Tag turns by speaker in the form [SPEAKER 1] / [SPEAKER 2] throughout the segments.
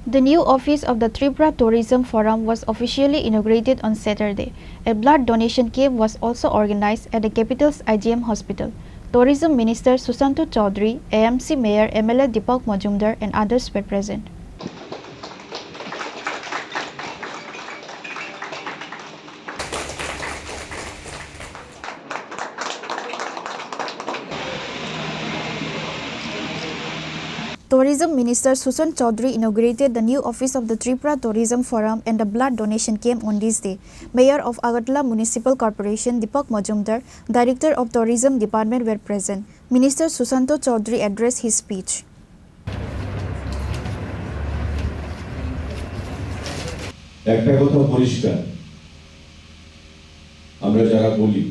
[SPEAKER 1] The new office of the Tripura Tourism Forum was officially inaugurated on Saturday. A blood donation camp was also organized at the capital's IGM Hospital. Tourism Minister Susanto Chaudhary, AMC Mayor MLA Deepak Majumdar and others were present. Tourism Minister Susan Chaudhary inaugurated the new office of the Tripura Tourism Forum and the blood donation camp on this day. Mayor of Agartala Municipal Corporation Deepak Majumdar, Director of Tourism Department were present. Minister Susanto Chaudhary addressed his speech.
[SPEAKER 2] একটা কথা পরিষ্কার, আমরা যারা বলি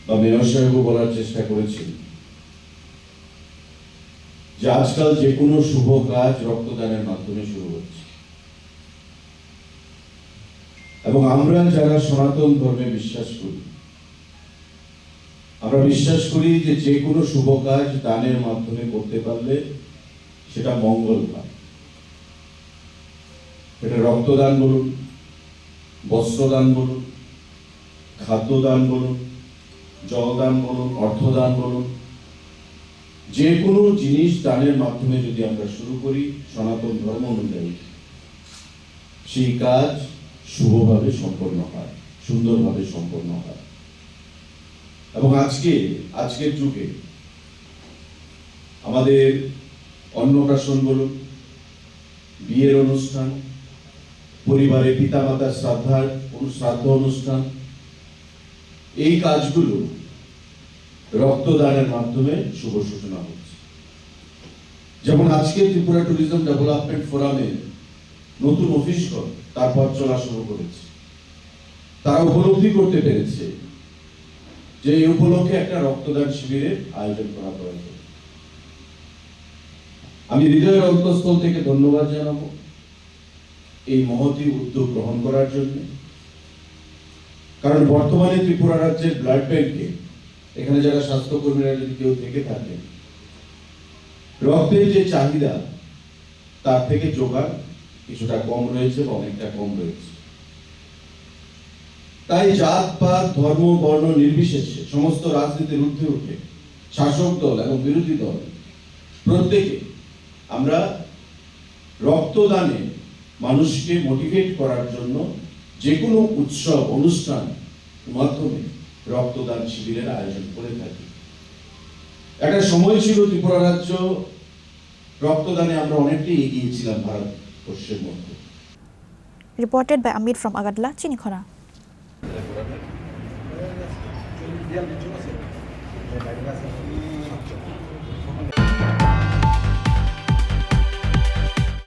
[SPEAKER 2] বা mayor সাহেবও বলার চেষ্টা করেছেন যে আজকাল যে কোনো শুভ কাজ রক্তদানের মাধ্যমে শুরু হচ্ছে, এবং আমরা যারা সনাতন ধর্মে বিশ্বাস করি, আমরা বিশ্বাস করি যে যে কোনো শুভ কাজ দানের মাধ্যমে করতে পারলে সেটা মঙ্গল হয়। এটা রক্তদান বলুন, বস্ত্রদান বলুন, খাদ্যদান বলুন, জলদান বলুন, অর্থদান বলুন, যে কোনো জিনিস দানের মাধ্যমে যদি আমরা শুরু করি সনাতন ধর্ম অনুযায়ী, সেই কাজ শুভভাবে সম্পন্ন হয়, সুন্দরভাবে সম্পন্ন হয়। এবং আজকের যুগে আমাদের অন্নপ্রাশন বলুন, বিয়ের অনুষ্ঠান, পরিবারে পিতামাতার শ্রাদ্ধ অনুষ্ঠান, এই কাজগুলো রক্তদানের মাধ্যমে শুভ সূচনা হচ্ছে। যেমন আজকে ত্রিপুরা ট্যুরিজম ডেভেলপমেন্ট ফোরামে নতুন অফিসগণ তার পথ চলা শুরু করেছে। তারা উপলব্ধি করতে পেরেছে যে এই উপলক্ষে একটা রক্তদান শিবিরের আয়োজন করা প্রয়োজন। আমি হৃদয়ের অন্তঃস্থল থেকে ধন্যবাদ জানাবো এই মহতী উদ্যোগ গ্রহণ করার জন্য। কারণ বর্তমানে ত্রিপুরা রাজ্যের ব্লাড ব্যাংকে, এখানে যারা স্বাস্থ্যকর্মীরা যদি কেউ থেকে থাকেন, রক্তের যে চাহিদা তার থেকে যোগান কিছুটা কম রয়েছে বা অনেকটা কম রয়েছে। তাই জাত পাত ধর্ম বর্ণ নির্বিশেষে সমস্ত রাজনীতির ঊর্ধ্বে উঠে শাসক দল এবং বিরোধী দল প্রত্যেকে আমরা রক্তদানে মানুষকে মোটিভেট করার জন্য যে কোনো উৎসব অনুষ্ঠান মাধ্যমে রক্তদান শিবিরের আয়োজন করে থাকি। একটা সময় ছিল ত্রিপুরা রাজ্য রক্তদানে আমরা অনেকটাই এগিয়ে ছিলাম ভারতবর্ষের মধ্যে।
[SPEAKER 1] Reported by Amit from Agartala, Chinikhara.